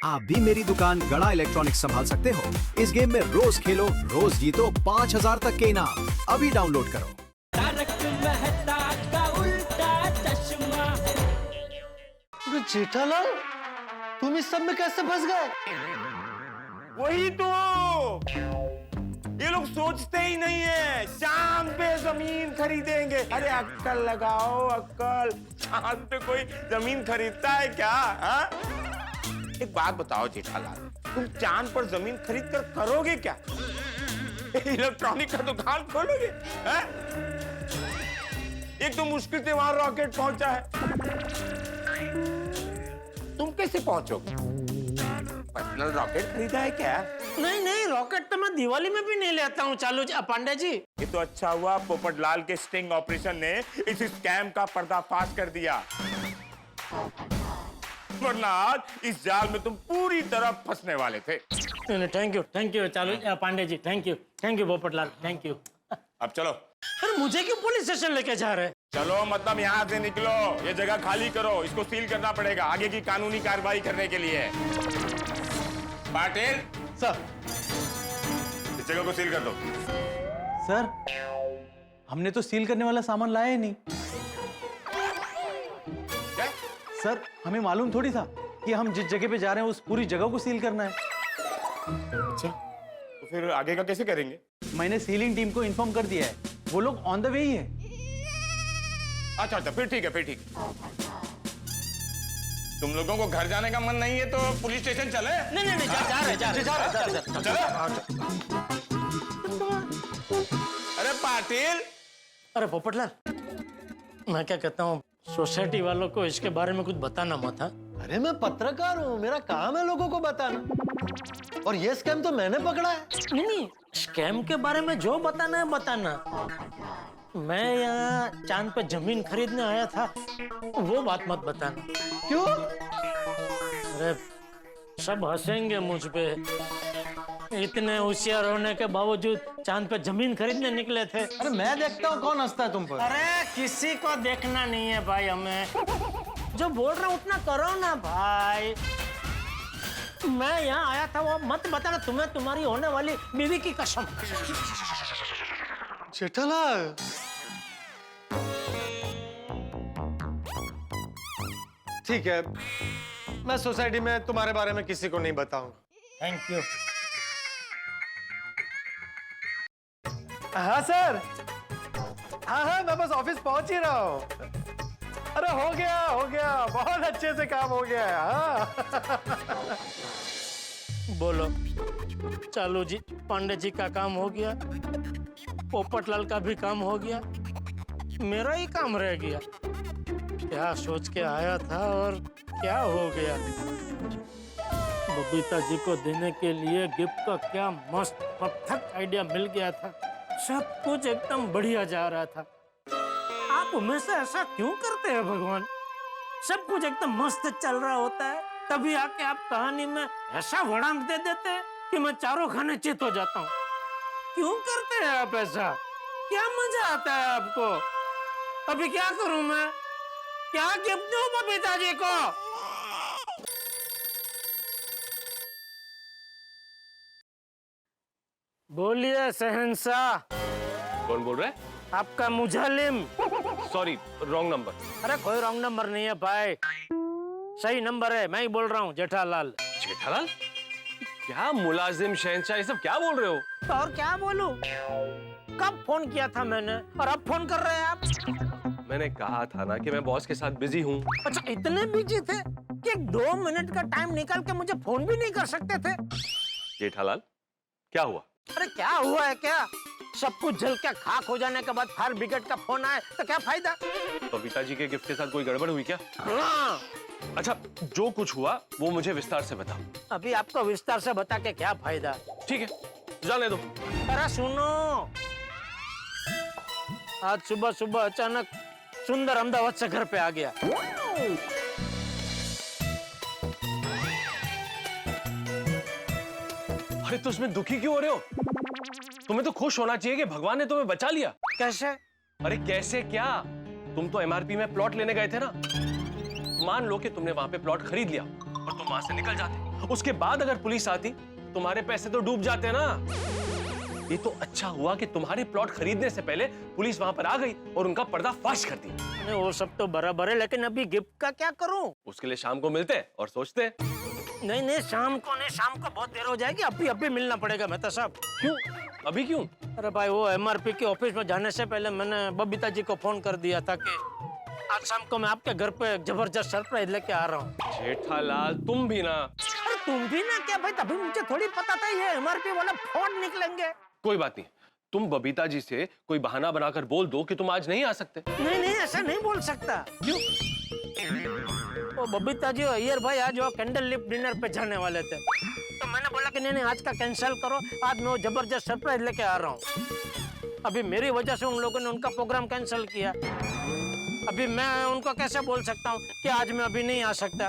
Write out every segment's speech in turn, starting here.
आप भी मेरी दुकान गड़ा इलेक्ट्रॉनिक्स संभाल सकते हो। इस गेम में रोज खेलो, रोज जीतो 5000 तक के इनाम। अभी डाउनलोड करो। तारक मेहता का उल्टा चश्मा। जेठालाल, तुम इस सब में कैसे फंस गए? वही तो, ये लोग सोचते ही नहीं है चांद पे जमीन खरीदेंगे। अरे अक्कल लगाओ अक्कल, चांद पे कोई जमीन खरीदता है क्या? हा? एक बात बताओ जेठालाल, तुम चांद पर जमीन खरीद कर करोगे क्या? इलेक्ट्रॉनिक का दुकान खोलोगे? हा? एक तो मुश्किल से वहां रॉकेट पहुंचा है, तुम कैसे पहुंचोगे? पर्सनल रॉकेट खरीदा है क्या? नहीं नहीं, रॉकेट तो मैं दिवाली में भी नहीं लेता हूँ चालू पांडे जी। ये तो अच्छा हुआ पोपटलाल के स्टिंग ऑपरेशन ने इस स्कैम का पर्दाफाश कर दिया, वरना आज इस जाल में तुम पूरी तरह फंसने वाले थे। Thank you Chalu Pandey ji, thank you Popatlal, thank you. अब चलो। अरे मुझे क्यों पुलिस स्टेशन लेके जा रहे? चलो मतलब यहाँ से निकलो, ये जगह खाली करो, इसको सील करना पड़ेगा आगे की कानूनी कार्रवाई करने के लिए। पाटिल सर। इस जगह को सील कर दो। सर, हमने तो सील करने वाला सामान लाया ही नहीं। क्या? सर, हमें मालूम थोड़ी था कि हम जिस जगह पे जा रहे हैं उस पूरी जगह को सील करना है। अच्छा, तो फिर आगे का कैसे करेंगे? मैंने सीलिंग टीम को इन्फॉर्म कर दिया है, वो लोग ऑन द वे ही है। अच्छा, फिर ठीक है, फिर ठीक है। तुम लोगों को घर जाने का मन नहीं है तो पुलिस स्टेशन चले? नहीं जा रहे। चलो। अरे पाटिल। अरे पोपटलाल, मैं क्या कहता हूँ, सोसाइटी वालों को इसके बारे में कुछ बताना मत। अरे मैं पत्रकार हूँ, मेरा काम है लोगों को बताना। और ये स्कैम तो मैंने पकड़ा है। नहीं, स्कैम के बारे में जो बताना है बताना। मैं यहाँ चांद पे जमीन खरीदने आया था, वो बात मत बताना। क्यों? अरे सब हंसेंगे मुझ पे, इतने होशियार होने के बावजूद चांद पे जमीन खरीदने निकले थे। अरे मैं देखता हूँ कौन हंसता है तुम पर। अरे किसी को देखना नहीं है भाई, हमें जो बोल रहा हूँ उतना करो ना भाई। मैं यहाँ आया था वो मत बताना, तुम्हें तुम्हारी होने वाली बीवी की कसम। जेठालाल, ठीक है, मैं सोसाइटी में तुम्हारे बारे में किसी को नहीं बताऊंगा। Thank you. हाँ सर, हाँ मैं बस ऑफिस पहुंच ही रहा हूँ। अरे हो गया, बहुत अच्छे से काम हो गया है। हाँ। बोलो चालू जी, पांडे जी का काम हो गया, पोपटलाल का भी काम हो गया, मेरा ही काम रह गया। क्या सोच के आया था और क्या हो गया। बबीता जी को देने के लिए गिफ्ट का क्या मस्त परफेक्ट आइडिया मिल गया था। सब कुछ एकदम बढ़िया जा रहा था। आप हमेशा ऐसा क्यों करते हैं भगवान? सब कुछ एकदम मस्त चल रहा होता है, तभी आके आप कहानी में ऐसा वड़ांग दे देते हैं कि मैं चारों खाने चित हो जाता हूँ। क्यों करते हैं आप ऐसा? क्या मजा आता है आपको? अभी क्या करूं मैं? क्या गिफ्ट दूं बबीता जी को? बोलिए शहंशाह। कौन बोल रहा है? आपका मुझलिम। Sorry, wrong number. अरे कोई रॉन्ग नंबर नहीं है भाई, सही नंबर है, मैं ही बोल रहा हूँ जेठालाल। जेठालाल? क्या मुलाजिम, शहंशाह, ये सब क्या बोल रहे हो? तो और क्या बोलूं? कब फोन किया था मैंने और अब फोन कर रहे हैं आप? मैंने कहा था ना कि मैं बॉस के साथ बिजी हूँ। अच्छा, इतने बिजी थे कि 2 मिनट का टाइम निकाल के मुझे फोन भी नहीं कर सकते थे? जेठालाल, क्या हुआ? अरे क्या हुआ है क्या? सब कुछ जल के खाक हो जाने के बाद फायर ब्रिगेड का फोन आए तो क्या फायदा? बबीता जी के गिफ्ट के साथ कोई गड़बड़ हुई क्या? हाँ। अच्छा, जो कुछ हुआ वो मुझे विस्तार से बताओ। अभी आपको विस्तार से बता के क्या फायदा? ठीक है, जाने दो। अरे सुनो, आज सुबह सुबह अचानक सुंदर अहमदाबाद से घर पे आ गया। अरे तो उसमें दुखी क्यों हो रहे हो? तुम्हें तो खुश होना चाहिए कि भगवान ने तुम्हें बचा लिया। कैसे? अरे कैसे क्या, तुम तो एमआरपी में प्लॉट लेने गए थे ना। मान लो कि तुमने वहां पे प्लॉट खरीद लिया और तुम वहां से निकल जाते, उसके बाद अगर पुलिस आती तुम्हारे पैसे तो डूब जाते ना। ये तो अच्छा हुआ कि तुम्हारे प्लॉट खरीदने से पहले पुलिस वहां पर आ गई और उनका पर्दाफाश कर दिया। अरे वो सब तो बराबर है, लेकिन अभी गिफ्ट का क्या करूं? उसके लिए शाम को मिलते और सोचते। नहीं नहीं, शाम को नहीं, शाम को बहुत देर हो जाएगी, अभी मिलना पड़ेगा मेहता साहब। क्यों? अभी क्यों? अरे भाई, वो एमआरपी के ऑफिस में जाने से पहले मैंने बबीता जी को फोन कर दिया था कि आज शाम को मैं आपके घर पे जबरदस्त सरप्राइज लेके आ रहा हूँ। जेठालाल तुम भी ना। अरे तुम भी ना क्या भाई, तभी मुझे थोड़ी पता था ये एमआरपी वाला फोन निकलेंगे। कोई बात नहीं, तुम बबीता जी से कोई बहाना बनाकर बोल दो कि तुम आज नहीं आ सकते। नहीं नहीं, ऐसा नहीं बोल सकता। क्यों? वो बबीता जी और अय्यर भाई आज वो कैंडल लिप डिनर पे जाने वाले थे, तो मैंने बोला कि नहीं आज का कैंसिल करो, आज मैं वो जबरदस्त सरप्राइज लेके आ रहा हूँ। अभी मेरी वजह से उन लोगों ने उनका प्रोग्राम कैंसिल किया। अभी मैं उनको कैसे बोल सकता हूँ कि आज मैं अभी नहीं आ सकता।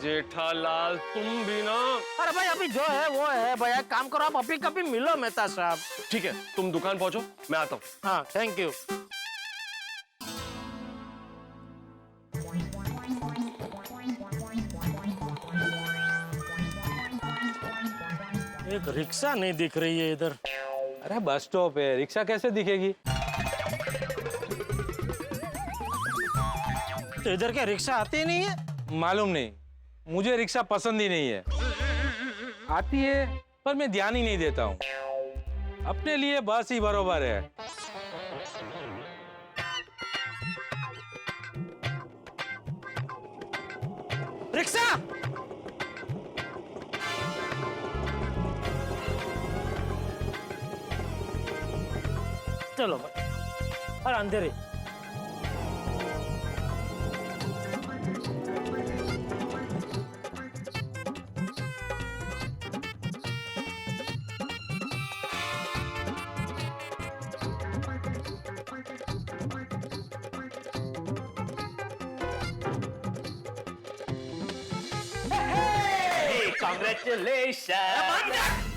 जेठालाल तुम भी ना। अरे भाई, अभी जो है वो है भाई, एक काम करो, आप अभी कभी मिलो मेहता साहब। ठीक है, तुम दुकान पहुंचो, मैं आता हूँ। हाँ, थैंक यू। एक रिक्शा नहीं दिख रही है इधर। अरे बस स्टॉप है, रिक्शा कैसे दिखेगी? तो इधर क्या रिक्शा आती ही नहीं है? मालूम नहीं, मुझे रिक्शा पसंद ही नहीं है। आती है पर मैं ध्यान ही नहीं देता हूँ, अपने लिए बस ही बरोबर है। रिक्शा! चलो भाई, और अंधेरे।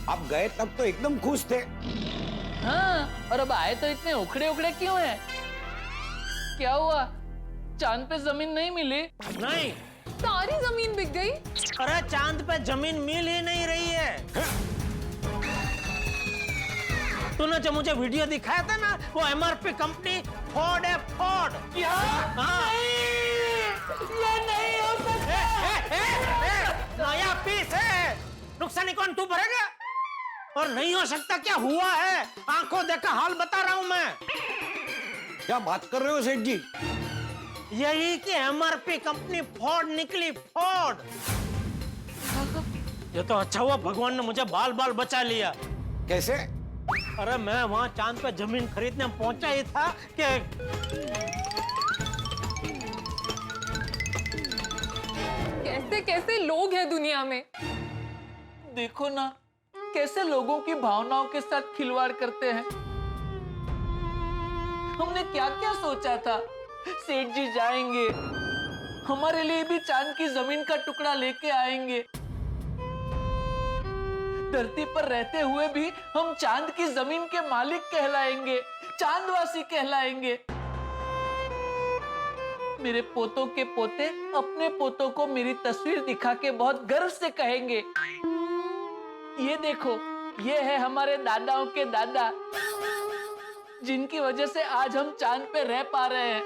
आप गए तब तो एकदम खुश थे। हाँ, और अब आए तो इतने उखड़े उखड़े क्यों हैं? क्या हुआ? चांद पे जमीन नहीं मिली? नहीं, सारी जमीन बिक गई? अरे चांद पे जमीन मिल ही नहीं रही है। तूने जो मुझे वीडियो दिखाया था ना, वो एमआरपी कंपनी फोर्ड है, फोर्ड। क्या? हाँ। ये नहीं हो सकता। नया पीस है, नुकसान कौन तू भरेगा? और नहीं हो सकता क्या? हुआ है, आंखों देखा हाल बता रहा हूं मैं। क्या बात कर रहे हो सेठ जी? यही कि एमआरपी कंपनी फोर्ड निकली, फोर्ड। ये तो अच्छा हुआ भगवान ने मुझे बाल बाल बचा लिया। कैसे? अरे मैं वहां चांद पे जमीन खरीदने पहुंचा ही था कि कैसे कैसे लोग हैं दुनिया में। देखो ना, कैसे लोगों की भावनाओं के साथ खिलवाड़ करते हैं। हमने क्या क्या सोचा था, सेठ जी जाएंगे, हमारे लिए भी चांद की जमीन का टुकड़ा लेके आएंगे। धरती पर रहते हुए भी हम चांद की जमीन के मालिक कहलाएंगे, चांदवासी कहलाएंगे। मेरे पोतों के पोते अपने पोतों को मेरी तस्वीर दिखा के बहुत गर्व से कहेंगे, ये देखो, ये है हमारे दादाओं के दादा, जिनकी वजह से आज हम चांद पे रह पा रहे हैं।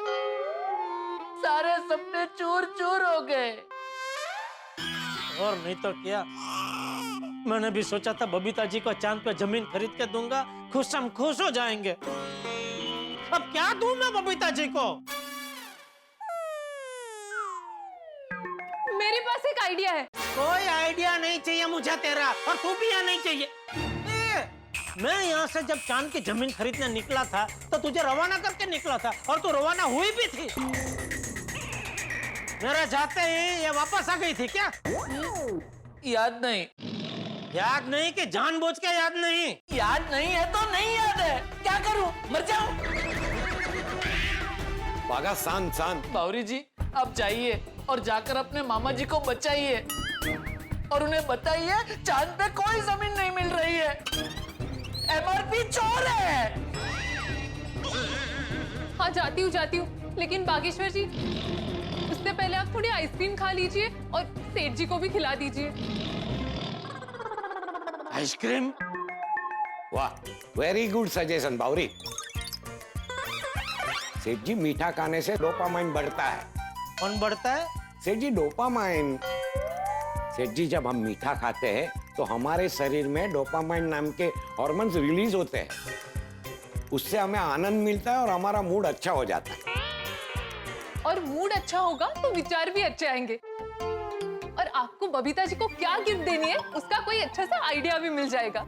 सारे सपने चूर चूर हो गए। और नहीं तो क्या, मैंने भी सोचा था बबीता जी को चांद पे जमीन खरीद के दूंगा, खुशम खुश हो जाएंगे। अब क्या दूं मैं बबीता जी को? मेरे पास एक आइडिया है। कोई आइडिया नहीं चाहिए मुझे तेरा, और तू भी यहाँ नहीं चाहिए। मैं यहाँ से जब चांद की जमीन खरीदने निकला था तो तुझे रवाना करके निकला था, और तू रवाना हुई भी थी। मेरे जाते ही ये वापस आ गई थी क्या? याद नहीं। याद नहीं कि जानबूझ के याद नहीं? याद नहीं है तो नहीं याद है, क्या करूं, मर जाऊं? बागा शांत शांत। बावरी जी, आप जाइए और जाकर अपने मामा जी को बचाइए और उन्हें बताइए चांद पे कोई जमीन नहीं मिल रही है, एमआरपी चोर है। हाँ जाती हूँ, लेकिन बागेश्वर जी, उससे पहले आप थोड़ी आइसक्रीम खा लीजिए और सेठ जी को भी खिला दीजिए। आइसक्रीम? वाह, वेरी गुड सजेशन बावरी। सेठ जी, मीठा खाने से डोपामाइन बढ़ता है। कौन बढ़ता है? सेठ जी, डोपामाइन। सेठ जी, जब हम मीठा खाते हैं तो हमारे शरीर में डोपामाइन नाम के हार्मोन्स रिलीज होते हैं। उससे हमें आनंद मिलता है और हमारा मूड अच्छा हो जाता है। और मूड अच्छा होगा तो विचार भी अच्छे आएंगे। और आपको बबीता जी को क्या गिफ्ट देनी है उसका कोई अच्छा सा आइडिया भी मिल जाएगा।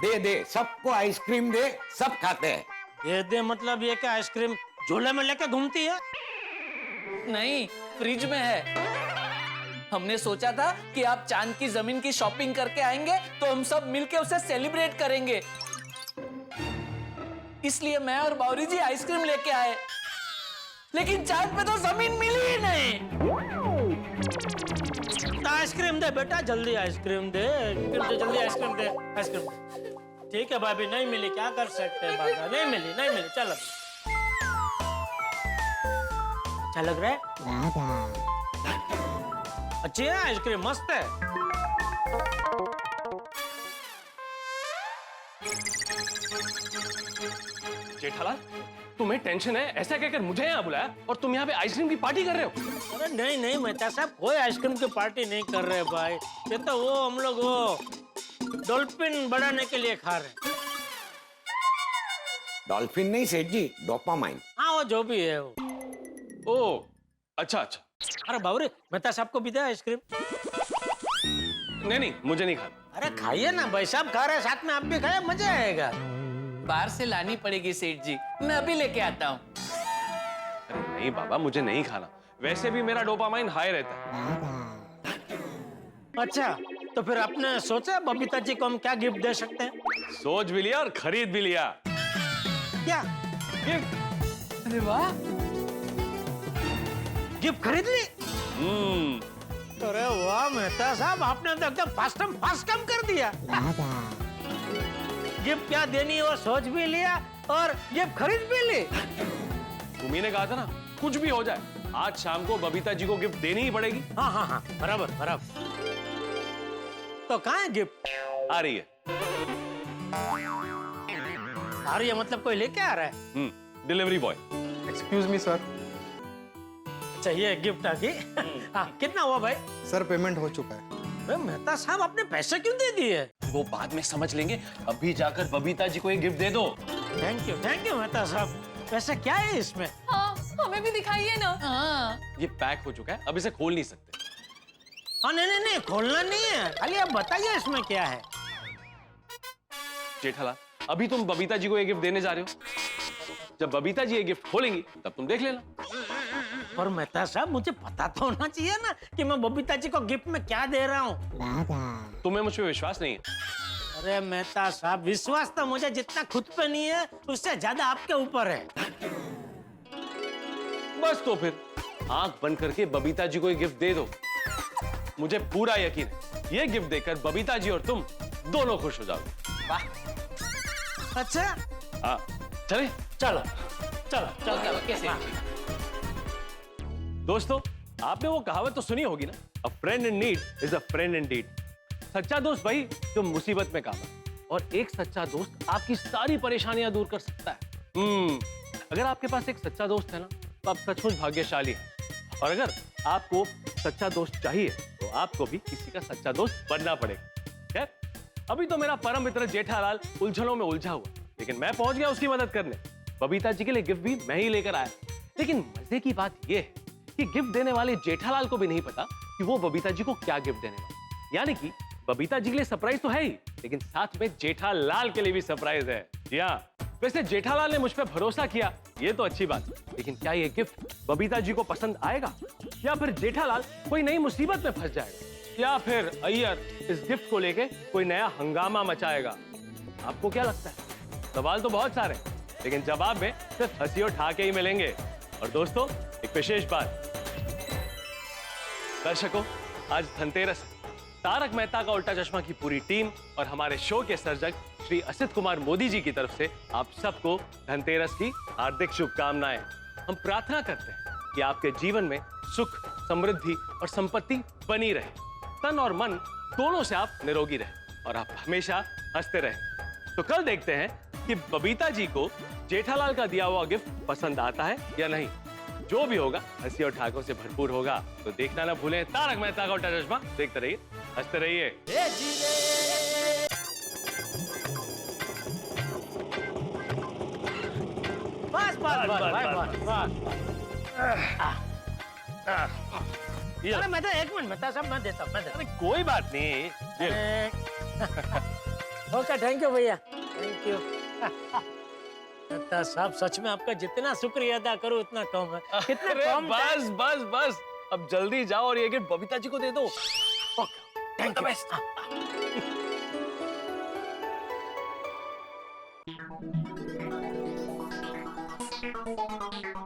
दे दे, सबको आइसक्रीम दे, सब खाते हैं। ये दे मतलब ये क्या आइसक्रीम झोले में लेकर घूमती है? नहीं, फ्रिज में है। हमने सोचा था कि आप चांद की जमीन की शॉपिंग करके आएंगे तो हम सब मिलके उसे सेलिब्रेट करेंगे। इसलिए मैं और बावरी जी आइसक्रीम लेके आए, लेकिन चांद पे तो जमीन मिली ही नहीं। तो आइसक्रीम दे बेटा, जल्दी आइसक्रीम दे, जल्दी आइसक्रीम दे, आइसक्रीम। ठीक है भाभी, नहीं मिली, क्या कर सकते हैं बाबा, नहीं मिली, नहीं मिली, चलो। अच्छा लग रहा है? अच्छी है आइसक्रीम, मस्त है। जेठालाल, तुम्हें टेंशन है ऐसा कहकर मुझे यहाँ बुलाया और तुम यहाँ पे आइसक्रीम की पार्टी कर रहे हो? अरे नहीं नहीं मेहता साहब, कोई आइसक्रीम की पार्टी नहीं कर रहे भाई। ये तो वो हम लोग वो डॉल्फिन बढ़ाने के लिए खा रहे हैं। डॉल्फिन नहीं सेठ जी, डोपामाइन। हाँ वो जो भी है वो। ओ, अच्छा अच्छा। अरे बाबूरे, मेहता साहब को भी दे आइसक्रीम। नहीं नहीं, मुझे नहीं खाना। अरे खाइए ना, भाई साहब खा रहे हैं, साथ में आप भी खाए, मजा आएगा। बाहर से लानी पड़ेगी सेठ जी, मैं अभी लेके आता हूँ। अरे नहीं बाबा, मुझे नहीं खाना। वैसे भी मेरा डोपामाइन हाई रहता है। अच्छा, तो फिर आपने सोचा बबीता जी को हम क्या गिफ्ट दे सकते हैं? सोच भी लिया और खरीद भी लिया। क्या गिफ्ट? अरे वाह, गिफ्ट खरीद ली? अरे वाह मेहता साहब, आपने तो एकदम फास्ट काम कर दिया। गिफ्ट क्या देनी है वो सोच भी लिया और गिफ्ट खरीद भी ली। तुम्ही ने कहा था ना, कुछ भी हो जाए आज शाम को बबीता जी को गिफ्ट देनी ही पड़ेगी। हाँ हाँ हाँ, बराबर बराबर। तो कहाँ है गिफ्ट? आ रही है। आ रही है मतलब कोई लेके आ रहा है? Delivery boy. Excuse me sir. चाहिए गिफ्ट आ गई। हाँ, कितना हुआ भाई? सर पेमेंट हो चुका है। मेहता साहब, आपने पैसे क्यों दे दिए? वो बाद में समझ लेंगे, अभी जाकर बबीता जी को एक गिफ्ट दे दो। थैंक यू मेहता साहब। वैसे क्या है इसमें? हाँ, हमें भी दिखाइए ना। हाँ, ये पैक हो चुका है, अब इसे खोल नहीं सकते। हाँ नहीं, खोलना नहीं है, खाली आप बताइए इसमें क्या है। जेठालाल, अभी तुम बबीता जी को ये गिफ्ट देने जा रहे हो। जब बबीता जी ये गिफ्ट खोलेंगी तब तुम देख लेना। पर मेहता साहब, मुझे पता तो होना चाहिए ना कि मैं बबीता जी को गिफ्ट में क्या दे रहा हूँ। तुम्हें मुझ पे विश्वास नहीं है? अरे मेहता साहब, विश्वास तो मुझे जितना खुद पे नहीं है उससे ज्यादा आपके ऊपर है। बस तो फिर आंख बंद करके बबीता जी को ये गिफ्ट दे दो। मुझे पूरा यकीन है ये गिफ्ट देकर बबीता जी और तुम दोनों खुश हो जाओगे। वाह, अच्छा। हाँ, चले। चलो चलो चलो चलो, कैसे? दोस्तों, आपने वो कहावत तो सुनी होगी ना, अ friend in need is a friend Indeed. सच्चा दोस्त भाई जो मुसीबत में काम है, और एक सच्चा दोस्त आपकी सारी परेशानियां दूर कर सकता है। अगर आपके पास एक सच्चा दोस्त है ना, तो आप सचमुच भाग्यशाली हैं। और अगर आपको सच्चा दोस्त चाहिए तो आपको भी किसी का सच्चा दोस्त बनना पड़ेगा। खैर, अभी तो मेरा परम मित्र जेठालाल उलझनों में उलझा हुआ, लेकिन मैं पहुंच गया उसकी मदद करने। बबीता जी के लिए गिफ्ट भी मैं ही लेकर आया। लेकिन मजे की बात यह है कि गिफ्ट देने वाले जेठालाल को भी नहीं पता कि वो बबीता जी को क्या गिफ्ट देने वाला। यानी कि बबीता जी के लिए सरप्राइज तो है ही, लेकिन साथ में जेठालाल के लिए भी सरप्राइज है। जी हाँ, वैसे जेठालाल ने मुझ पर भरोसा किया, ये तो अच्छी बात, लेकिन क्या ये गिफ्ट बबीता जी को पसंद आएगा, या फिर जेठालाल कोई नई मुसीबत में फंस जाएगा, या फिर अय्यर इस गिफ्ट को लेके कोई नया हंगामा मचाएगा? आपको क्या लगता है? सवाल तो बहुत सारे, लेकिन जवाब में सिर्फ हंसी और ठाके ही मिलेंगे। और दोस्तों, एक विशेष बात, दर्शकों, आज धनतेरस है। तारक मेहता का उल्टा चश्मा की पूरी टीम और हमारे शो के सर्जक श्री असित कुमार मोदी जी की तरफ से आप सबको धनतेरस की हार्दिक शुभकामनाएं। हम प्रार्थना करते हैं कि आपके जीवन में सुख, समृद्धि और संपत्ति बनी रहे। तन और मन दोनों से आप निरोगी रहे और आप हमेशा हंसते रहे। तो कल देखते हैं कि बबीता जी को जेठालाल का दिया हुआ गिफ्ट पसंद आता है या नहीं। जो भी होगा हंसी और ठाकों से भरपूर होगा। तो देखना ना भूलें तारक मेहता का उल्टा चश्मा। देखते रहिए, हंसते रहिए। बस बस बस बस बस। अरे मैं तो 1 मिनट बता, सब मैं देता हूँ, मैं देता अरे कोई बात नहीं। हूँ। ओके, थैंक यू भैया, थैंक यू। साहब सच में आपका जितना शुक्रिया अदा करूँ उतना कम है। कितना अरे कम बस बस बस, अब जल्दी जाओ और ये गिफ्ट बबीता जी को दे दो। Thank you.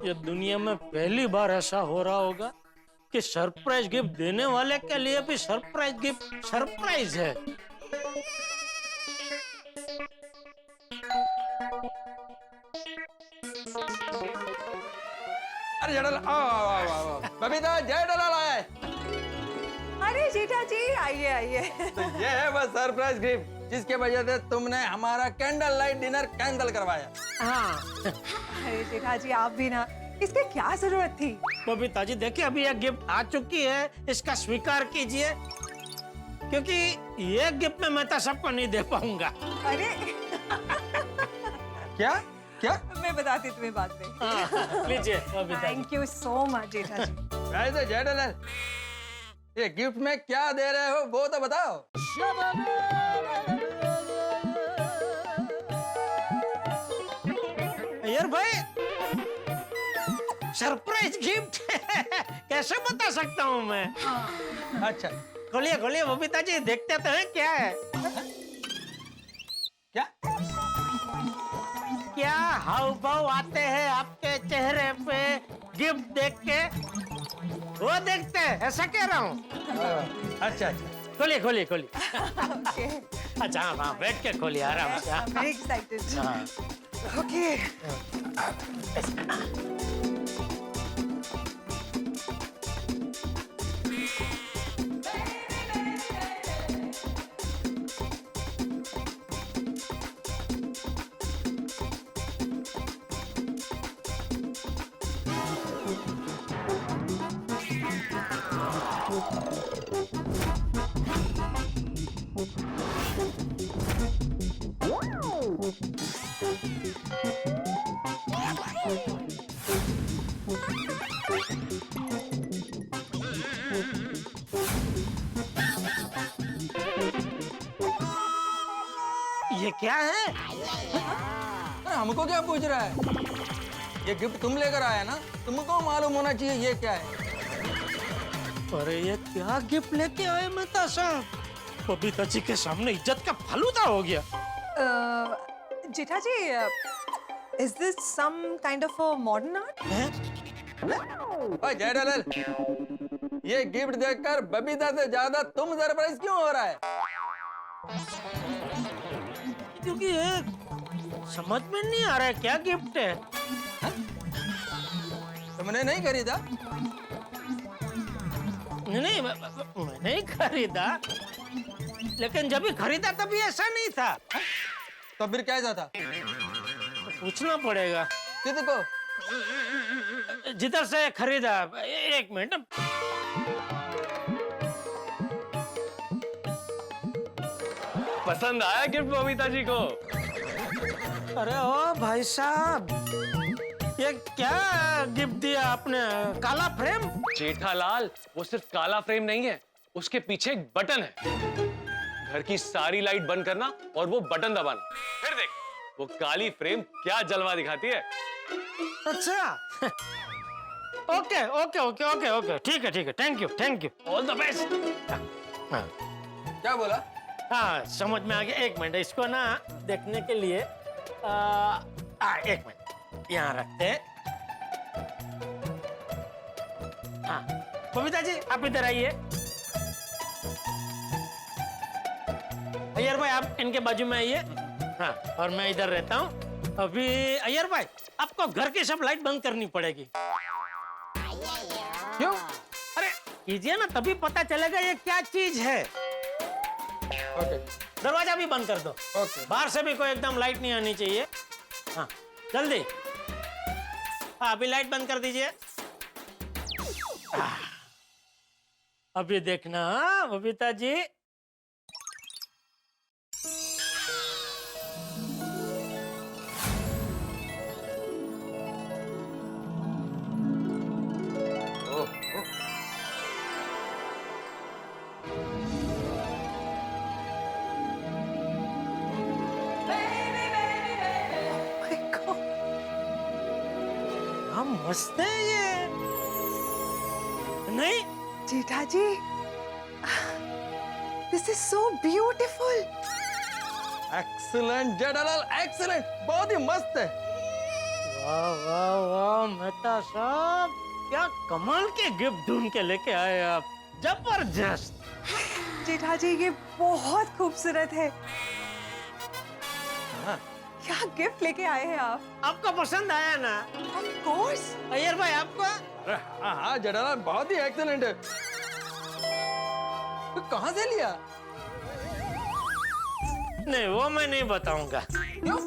ये दुनिया में पहली बार ऐसा हो रहा होगा कि सरप्राइज गिफ्ट देने वाले के लिए भी सरप्राइज गिफ्ट सरप्राइज है। अरे बबीता, जय दलाल आया है। अरे जेठा जी, आइए आइए। तो ये है वो सरप्राइज गिफ्ट जिसके वजह से तुमने हमारा कैंडल लाइट डिनर कैंसिल करवाया। हाँ। अरे जेठा जी, आप भी ना, इसकी क्या जरूरत थी? बबीता जी देखिए, अभी यह गिफ्ट आ चुकी है, इसका स्वीकार कीजिए, क्योंकि ये गिफ्ट में मैं तो सबको नहीं दे पाऊंगा। अरे क्या क्या? मैं बताती तुम्हें बाद में। लीजिए Babita ji. Thank you so much जेठा जी। वैसे जय दलाल, ये गिफ्ट में क्या दे रहे हो वो तो बताओ। यार भाई, सरप्राइज गिफ्ट कैसे बता सकता हूँ मैं? अच्छा, खोलिए खोलिए बबीता जी, देखते तो हैं क्या है। क्या क्या हाव भाव आते हैं आपके चेहरे पे गिफ्ट देख के, वो देखते हैं, ऐसा कह रहा हूँ। अच्छा अच्छा, खोलिए खोलिए खोलिए। ओके, अच्छा हाँ, बैठ के खोलिए आराम से। I am very excited. हाँ। ओके, ये क्या है? अरे हमको क्या पूछ रहा है? ये गिफ्ट तुम लेकर आया ना, तुमको मालूम होना चाहिए ये क्या है। अरे ये क्या गिफ्ट लेके आए मेहता साहब? बबीता जी के सामने इज्जत का फालूदा हो गया। Jetha ji, is this some kind of a modern art? ओए जय दलाल, ये गिफ्ट देखकर बबीता से ज्यादा तुम सरप्राइज क्यों हो रहा है? क्योंकि ये समझ में नहीं आ रहा है क्या गिफ्ट है। तुमने नहीं खरीदा? नहीं, मैंने ही खरीदा, लेकिन जब भी खरीदा तभी ऐसा नहीं था। तो फिर कैसा था? पूछना पड़ेगा किसको? जिधर से खरीदा। एक मिनट। पसंद आया गिफ्ट बबीता जी को? अरे ओ भाई साहब, ये क्या गिफ्ट दिया आपने? काला फ्रेम? जेठालाल, वो सिर्फ काला फ्रेम नहीं है, उसके पीछे एक बटन है। घर की सारी लाइट बंद करना और वो बटन दबाना, फिर देख वो काली फ्रेम क्या जलवा दिखाती है। अच्छा। Okay okay okay okay okay, ठीक है, thank you. All the best. क्या बोला? हाँ, समझ में आ गया। एक मिनट, इसको ना देखने के लिए एक मिनट यहाँ रखते हैं। हाँ, बबीता जी आप इधर आइए। अय्यर भाई आप इनके बाजू में आइए। हाँ, और मैं इधर रहता हूँ। अभी अय्यर भाई, आपको घर की सब लाइट बंद करनी पड़ेगी। क्यों? अरे कीजिए ना, तभी पता चलेगा ये क्या चीज है। ओके दरवाजा भी बंद कर दो। ओके बाहर से भी कोई एकदम लाइट नहीं आनी चाहिए। हाँ जल्दी। हाँ अभी लाइट बंद कर दीजिए। अभी देखना हाँ बबीता जी। My God. हाँ मस्त है ये। नहीं जेठा जी, this is so beautiful. Excellent Jethalal excellent, बहुत ही मस्त है। वाह वाह वाह मेहता साहब, क्या कमाल के गिफ्ट ढूंढ के लेके आए आप। जबरदस्त। जेठा जी ये बहुत खूबसूरत है। क्या गिफ्ट लेके आए हैं आप? आपको पसंद आया ना? Of course. अय्यर भाई आपको? अरे हाँ हाँ जेठालाल बहुत ही एक्सीलेंट है। तो कहाँ से लिया? नहीं वो मैं नहीं बताऊंगा। क्यों?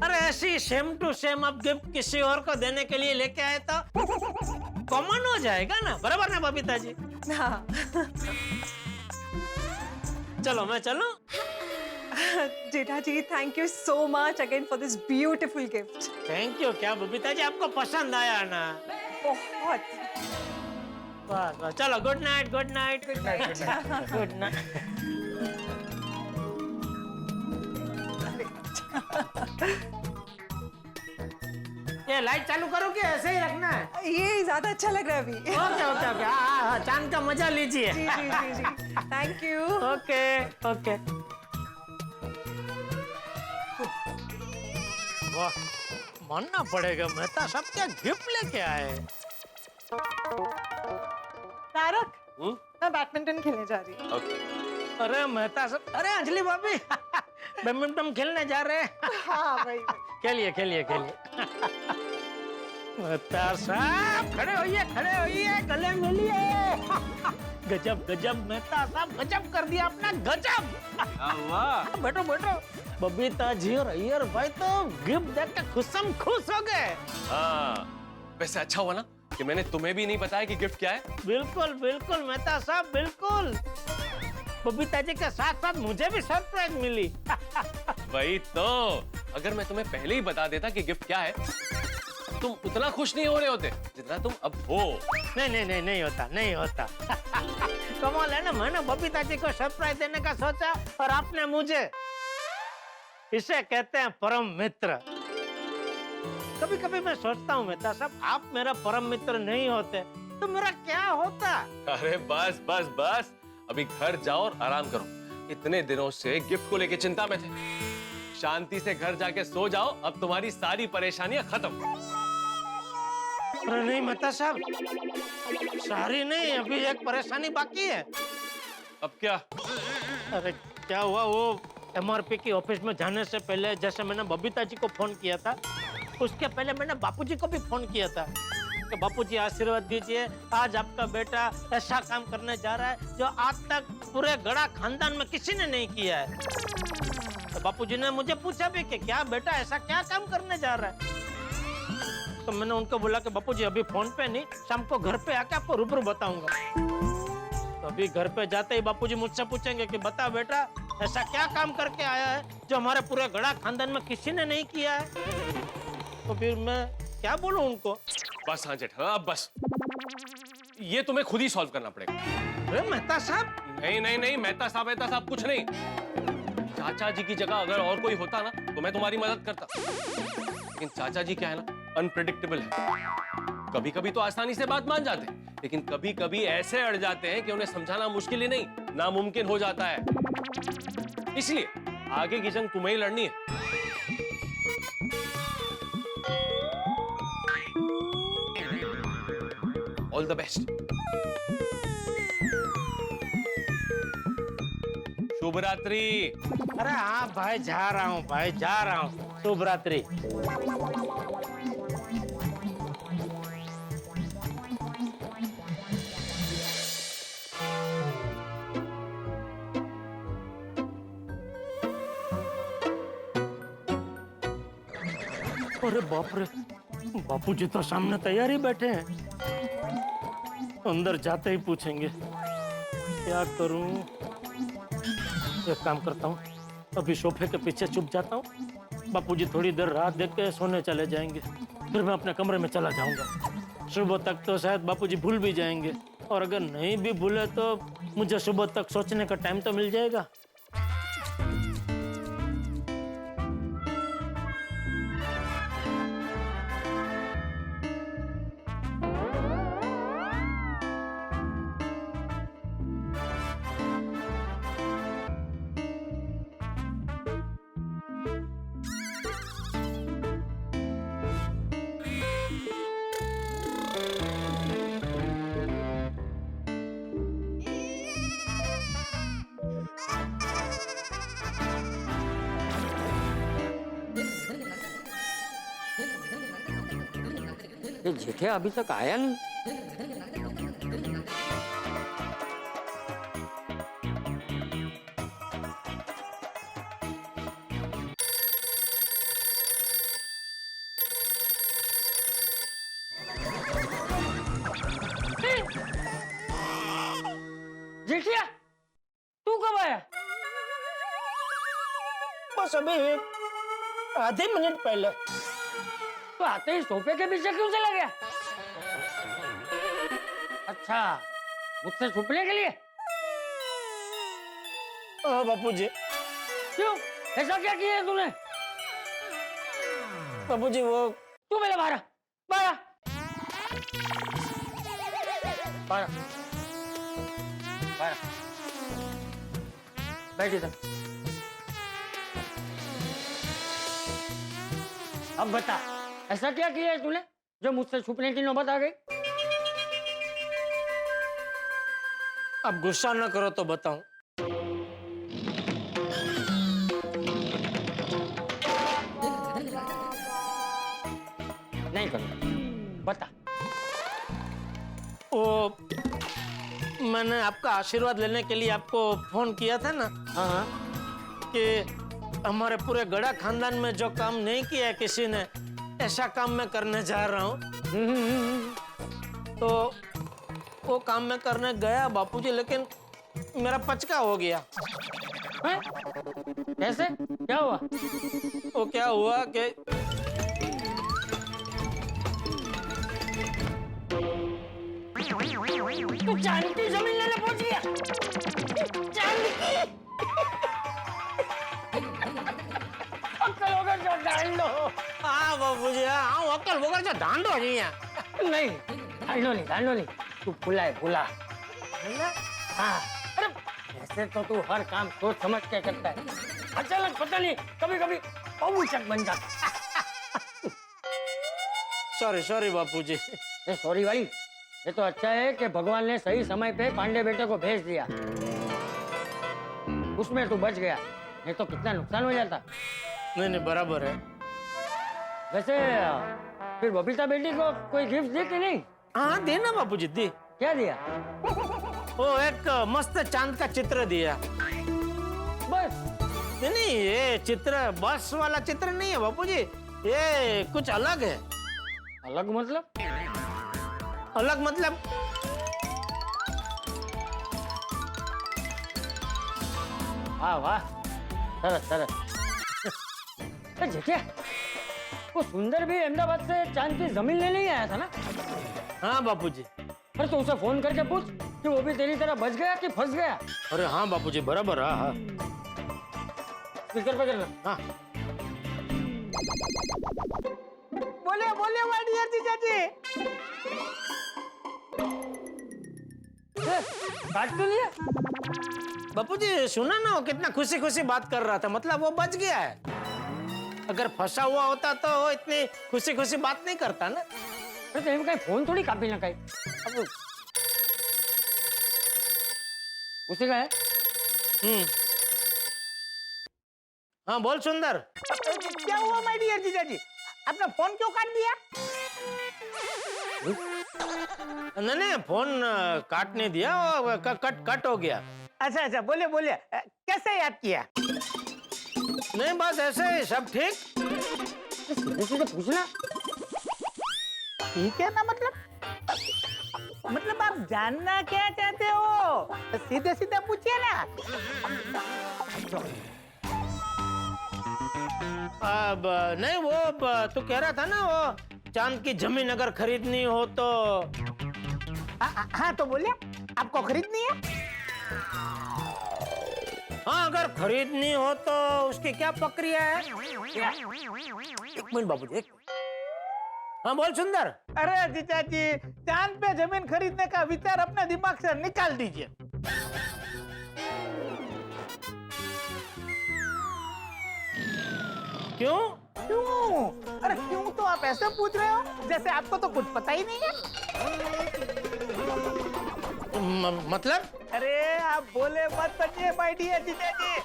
अरे ऐसी सेम टू सेम आप गिफ्ट किसी और को देने के लिए लेके आए तो कॉमन हो जाएगा ना, बराबर ना बबीता जी? हाँ। चलो मैं चलूं? Jetha ji thank you so much again for this beautiful gift. Thank you. क्या बबीता जी आपको पसंद आया ना? बहुत। बस बस चलो good night good night good night good night. ये लाइट चालू करो कि ऐसे ही रखना है? ये ज्यादा अच्छा लग रहा है अभी। ओके ओके ओके हाँ चांद का मजा लीजिए। जी जी जी जी थैंक यू। Okay okay. वाह मानना पड़ेगा मेहता साहब क्या गिफ्ट लेके आए। तारक मैं बैडमिंटन खेलने जा रही हूँ। अरे मेहता साहब, अरे अंजलि भाभी बैडमिंटन खेलने जा रहे हैं। हाँ भाई खेलिए खेलिए खेलिए। मेहता साहब खड़े होइए गले मिलिए। गजब गजब मेहता साहब गजब कर दिया आपने, गजब। वाह बैठो बैठो। बबीता जी और अय्यर भाई तो गिफ्ट देख के खुश हो गए। हाँ वैसे अच्छा हुआ ना कि मैंने तुम्हें भी नहीं बताया कि गिफ्ट क्या है। बिल्कुल बिल्कुल मेहता साहब बिल्कुल। बबीता जी के साथ साथ मुझे भी सरप्राइज मिली। वही तो, अगर मैं तुम्हें पहले ही बता देता कि गिफ्ट क्या है तुम उतना खुश नहीं हो रहे होते जितना तुम अब हो। नहीं होता। कमाल है ना, मैंने बबीता जी को सरप्राइज देने का सोचा और आपने मुझे। इसे कहते हैं परम मित्र। कभी कभी मैं सोचता हूँ मेहता साहब आप मेरा परम मित्र नहीं होते तो मेरा क्या होता। अरे बस बस बस, अभी घर जाओ और आराम करो। इतने दिनों से गिफ्ट को लेके चिंता में थे, शांति से घर जाके सो जाओ, अब तुम्हारी सारी परेशानियां खत्म। अरे नहीं मेहता साहब, सारी नहीं, अभी एक परेशानी बाकी है। अब क्या? अरे क्या हुआ, वो MRP की ऑफिस में जाने से पहले जैसे मैंने बबीता जी को फोन किया था, उसके पहले मैंने बापूजी को भी फोन किया था कि बापूजी आशीर्वाद दीजिए, आज आपका बेटा ऐसा काम करने जा रहा है जो आज तक पूरे गड़ा खानदान में किसी ने नहीं किया है। तो बापूजी ने मुझे पूछा भी कि क्या बेटा ऐसा क्या काम करने जा रहा है। तो मैंने उनको बोला कि बापूजी अभी फोन पे नहीं, शाम को घर पे आके आपको रूबरू बताऊंगा। तो अभी घर पे जाते ही बापूजी मुझसे पूछेंगे कि बता बेटा ऐसा क्या काम करके आया है जो हमारे पूरे गड़ा खानदान में किसी ने नहीं किया है। तो फिर मैं क्या बोलूं उनको। बस हाँ जेठा, अब बस ये तुम्हें खुद ही सॉल्व करना पड़ेगा। अरे मेहता साहब, नहीं मेहता साहब कुछ नहीं। चाचा जी की जगह अगर और कोई होता ना तो मैं तुम्हारी मदद करता, लेकिन चाचा जी क्या है ना, अनप्रेडिक्टेबल है। कभी कभी तो आसानी से बात मान जाते हैं, लेकिन कभी कभी ऐसे अड़ जाते हैं कि उन्हें समझाना मुश्किल ही नहीं नामुमकिन हो जाता है। इसलिए आगे की जंग तुम्हें ही लड़नी है। All the best. शुभ रात्रि। अरे हाँ भाई जा रहा हूँ शुभ रात्रि। अरे बाप रे, बापूजी तो सामने तैयार ही बैठे हैं। अंदर जाते ही पूछेंगे क्या करूं। एक काम करता हूँ, अभी सोफे के पीछे छुप जाता हूँ। बापूजी थोड़ी देर रात देख के सोने चले जाएंगे, फिर मैं अपने कमरे में चला जाऊंगा। सुबह तक तो शायद बापूजी भूल भी जाएंगे, और अगर नहीं भी भूले तो मुझे सुबह तक सोचने का टाइम तो मिल जाएगा। ये जेठिया अभी तक आया नहीं। जेठिया तू कब आया? बस अभी आधे मिनट पहले। तो आते ही सोफे के पीछे क्यों चला गया? अच्छा, मुझसे छुपने के लिए? हाँ बापूजी। क्यों? ऐसा क्या किया है तूने? बापूजी वो तू मेरे बाहर बाहर बाहर बाहर बैठ इधर। अब बता, ऐसा क्या किया है तूने जो मुझसे छुपने की नौबत आ गई? अब गुस्सा न करो तो बताऊं। नहीं करूंगा, बता। वो मैंने आपका आशीर्वाद लेने के लिए आपको फोन किया था ना। हाँ। कि हमारे पूरे गड़ा खानदान में जो काम नहीं किया है किसी ने, ऐसा काम मैं करने जा रहा हूँ। तो वो काम मैं करने गया बापूजी, लेकिन मेरा पचका हो गया। कैसे? क्या हुआ? वो क्या हुआ कि तू चांदी की जमीन लेने पहुंच गया? चांदी की? अक्कल वगैरह जो डांडो। हाँ बापूजी, हाँ अक्कल वगैरह जो डांडो नहीं है। नहीं, डांडो नहीं, तू भूला है, भूला। हाँ, अरे ऐसे तो तू हर काम सोच समझ के करता है, अचानक पता नहीं कभी कभी पौचक बन जाता। सॉरी बापूजी। ये सॉरी वाली, ये तो अच्छा है कि भगवान ने सही समय पे पांडे बेटे को भेज दिया, उसमें तू बच गया, नहीं तो कितना नुकसान हो जाता। नहीं बराबर है। वैसे फिर बबीता बेटी को कोई गिफ्ट दी कि नहीं? हाँ देना बापूजी, दी। क्या दिया? वो एक मस्त चांद का चित्र दिया। बस? नहीं, ये चित्र बस वाला चित्र नहीं है बापूजी, ये कुछ अलग है। अलग मतलब? अलग मतलब वाह वाह, सरस सरस। जेठिया, वो सुंदर भी अहमदाबाद से चांद की जमीन लेने ही आया था ना? हाँ बापूजी। अरे तो उसे फोन करके पूछ कि वो भी तेरी तरह बच गया कि फंस गया। अरे हाँ बापूजी, बराबर। हाँ स्पीकर पे करना। हाँ। बोले माय डियर जीजा जी। काट तो लिया बापूजी, सुना ना वो कितना खुशी खुशी बात कर रहा था, मतलब वो बच गया है। अगर फंसा हुआ होता तो वो इतनी खुशी खुशी बात नहीं करता ना। अरे तो कहीं फोन थोड़ी कापी ना कहीं। अब उसी का है। हाँ बोल सुंदर। क्या हुआ माय डियर जीजा जी, अपना फोन क्यों काट दिया? नहीं फोन काट नहीं दिया, वो कट हो गया। अच्छा बोले कैसे याद किया? नहीं बस ऐसे ही, सब ठीक। सीधे सीधे पूछना। ठीक है ना, मतलब आप जानना क्या चाहते हो? सीधे सीधे पूछिए ना। अब नहीं, वो तू कह रहा था ना, वो चांद की जमीन अगर खरीदनी हो तो। हाँ तो बोलिए, आपको खरीदनी है? हाँ, अगर खरीदनी हो तो उसकी क्या प्रक्रिया है? एक मिनट बाबूजी, हाँ बोल सुंदर। अरे जीजा जी, चांद पे जमीन खरीदने का विचार अपने दिमाग से निकाल दीजिए। क्यों? क्यों? अरे क्यों तो आप ऐसे पूछ रहे हो जैसे आपको तो कुछ पता ही नहीं है। मतलब? अरे आप बोले मत बनिए माय डियर जीजा जी।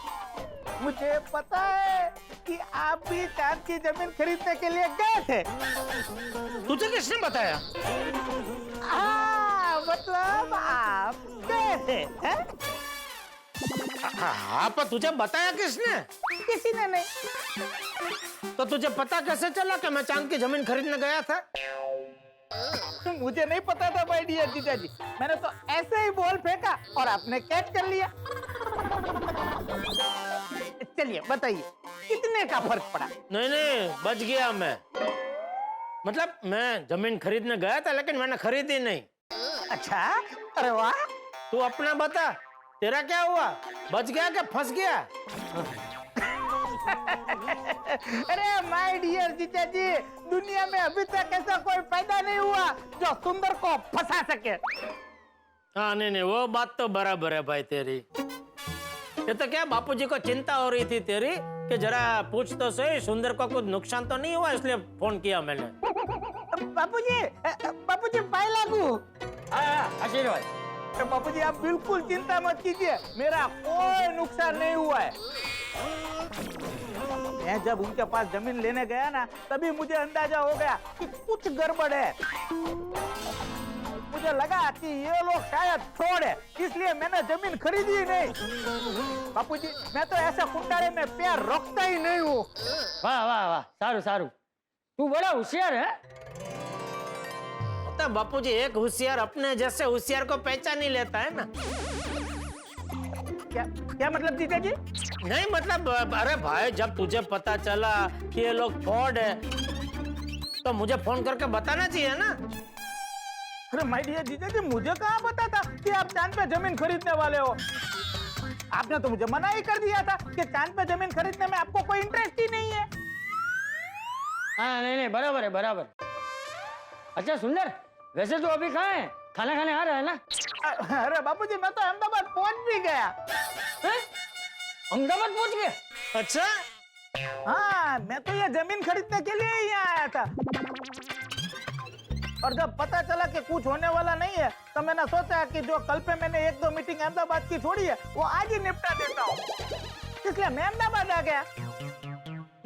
मुझे पता है कि आप भी चांद की जमीन खरीदने के लिए गए थे। तुझे किसने बताया? हाँ, मतलब आप गए थे, हैं? हाँ, पर तुझे बताया किसने? किसी ने नहीं। तो तुझे पता कैसे चला कि मैं चांद की जमीन खरीदने गया था? मुझे नहीं पता था माय डियर जीजा जी, मैंने तो ऐसे ही बॉल फेंका और आपने कैच कर लिया। चलिए बताइए, कितने का फर्क पड़ा? नहीं, बच गया मैं। मतलब मैं जमीन खरीदने गया था लेकिन मैंने खरीदी नहीं। अच्छा, अरे वाह। तू अपना बता, तेरा क्या हुआ? बच गया क्या फंस गया? अरे माय डियर जीजा जी, दुनिया में अभी तक ऐसा कोई पैदा नहीं हुआ जो सुंदर को फंसा सके। हाँ नहीं, वो बात तो बराबर है भाई तेरी। ये तो क्या बापूजी को चिंता हो रही थी तेरी कि जरा पूछ तो सही सुंदर को कुछ नुकसान तो नहीं हुआ, इसलिए फोन किया मैंने। बापूजी पाए लागू। आशीर्वाद। बापूजी आप बिल्कुल चिंता मत कीजिए, मेरा कोई नुकसान नहीं हुआ है। मैं जब उनके पास जमीन लेने गया ना, तभी मुझे अंदाजा हो गया कि कुछ गड़बड़ है। मुझे लगा कि ये लोग शायद फ्रॉड है, इसलिए मैंने जमीन खरीदी ही नहीं। बापूजी, मैं तो ऐसा कुंडारे में पैर रखता ही नहीं हूँ। वाह वाह वाह, सारू सारू, तू बड़ा होशियार है। तो बापूजी, एक होशियार अपने जैसे होशियार को पहचान नहीं लेता है ना। क्या मतलब जीजा जी? नहीं मतलब, अरे भाई जब तुझे पता चला कि ये लोग फ्रॉड है तो मुझे फोन करके बताना चाहिए ना। अरे माय डियर जीजा जी, मुझे कहाँ पता था कि आप चांद पे जमीन खरीदने वाले हो। आपने तो मुझे मना ही कर दिया था कि चांद पे जमीन खरीदने में आपको कोई इंटरेस्ट ही नहीं है। हाँ नहीं, बराबर है, बराबर। अच्छा सुंदर, वैसे तो अभी कहाँ है? खाना खाने आ रहा है ना? अरे बापूजी, मैं तो अहमदाबाद पहुंच भी गया। अहमदाबाद पहुंच गया? अच्छा, हाँ, मैं तो ये जमीन खरीदने के लिए ही यहाँ आया था। और जब पता चला कि कुछ होने वाला नहीं है, तो मैंने सोचा कि जो कल पे मैंने 1-2 मीटिंग अहमदाबाद की छोड़ी है, वो आज ही निपटा देता हूँ। इसलिए मैं अहमदाबाद आ गया।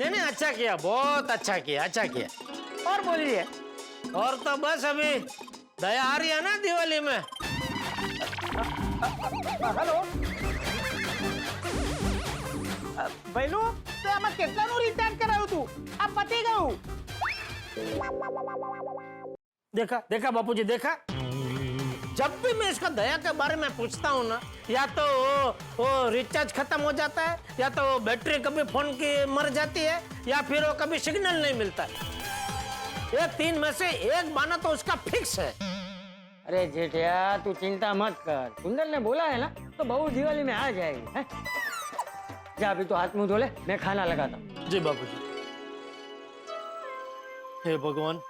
नहीं, अच्छा किया, बहुत अच्छा किया, अच्छा किया। और बोलिए। और तो बस अभी दया आ रही है ना दिवाली में। हेलो बैलू, तो आમાં કેટલાનું રિચાર્જ કરાવ્યું તું? આ પતી ગયું। देखा बापूजी, देखा। जब भी मैं इसका दया के बारे में पूछता हूँ ना, या तो वो रिचार्ज खत्म हो जाता है, या तो वो बैटरी कभी फोन की मर जाती है, या फिर वो कभी सिग्नल नहीं मिलता है। ये 3 में से एक बाना तो उसका फिक्स है। अरे जेठिया, तू चिंता मत कर, सुंदर ने बोला है ना, तो बहू दिवाली में आ जाएगी। है? जा अभी तो हाथ मुंह धो ले, मैं खाना लगाता हूँ। जी बाबूजी। हे भगवान,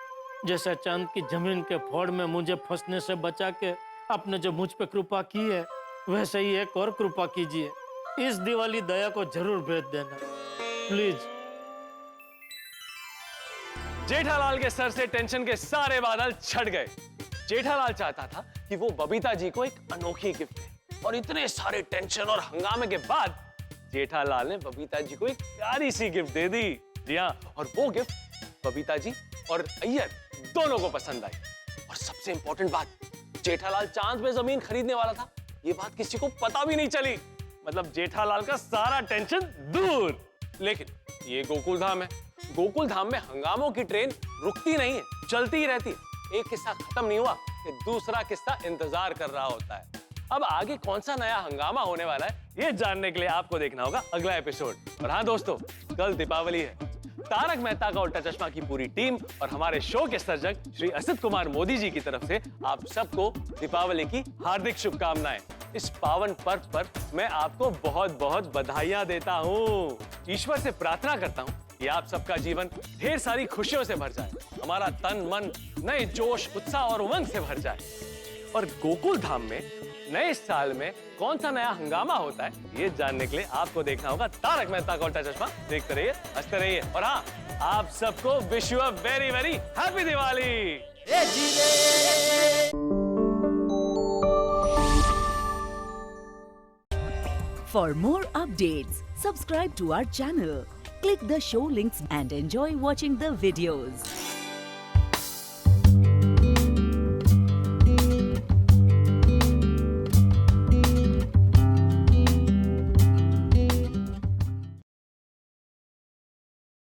जैसा चांद की जमीन के फोड़ में मुझे फंसने से बचा के आपने जो मुझ पे कृपा की है, वैसे ही एक और कृपा कीजिए। इस दिवाली दया को जरूर भेज देना, प्लीज। जेठालाल के सर से टेंशन के सारे बादल छट गए। जेठालाल चाहता था कि वो बबीता जी को एक अनोखी गिफ्ट दे, और इतने सारे टेंशन और हंगामे के बाद जेठालाल ने बबीता जी को एक प्यारी सी गिफ्ट दे दी। जी हाँ, और वो गिफ्ट बबीता जी और अय्यर दोनों को पसंद आई। और सबसे इंपॉर्टेंट बात, जेठालाल चांद पे जमीन खरीदने वाला था, ये बात किसी को पता भी नहीं चली। मतलब जेठालाल का सारा टेंशन दूर। लेकिन ये गोकुल धाम है, गोकुल धाम में हंगामों की ट्रेन रुकती नहीं है, चलती ही रहती है। एक किस्सा खत्म नहीं हुआ कि दूसरा किस्सा इंतजार कर रहा होता है। अब आगे कौन सा नया हंगामा होने वाला है, ये जानने के लिए आपको देखना होगा अगला एपिसोड। और हाँ दोस्तों, कल दीपावली है। तारक मेहता का उल्टा चश्मा की पूरी टीम और हमारे शो के सर्जक श्री असित कुमार मोदी जी की तरफ से आप सबको दीपावली की हार्दिक शुभकामनाएं। इस पावन पर्व पर मैं आपको बहुत बहुत बधाइयां देता हूँ। ईश्वर से प्रार्थना करता हूँ कि आप सबका जीवन ढेर सारी खुशियों से भर जाए, हमारा तन मन नए जोश, उत्साह और उमंग से भर जाए। और गोकुल धाम में नए साल में कौन सा नया हंगामा होता है, ये जानने के लिए आपको देखना होगा तारक मेहता का उल्टा चश्मा। देखते रहिए, हंसते रहिए। और हाँ, आप सबको wish you a very very happy Diwali. For more updates, subscribe to our channel, click the show links and enjoy watching the videos.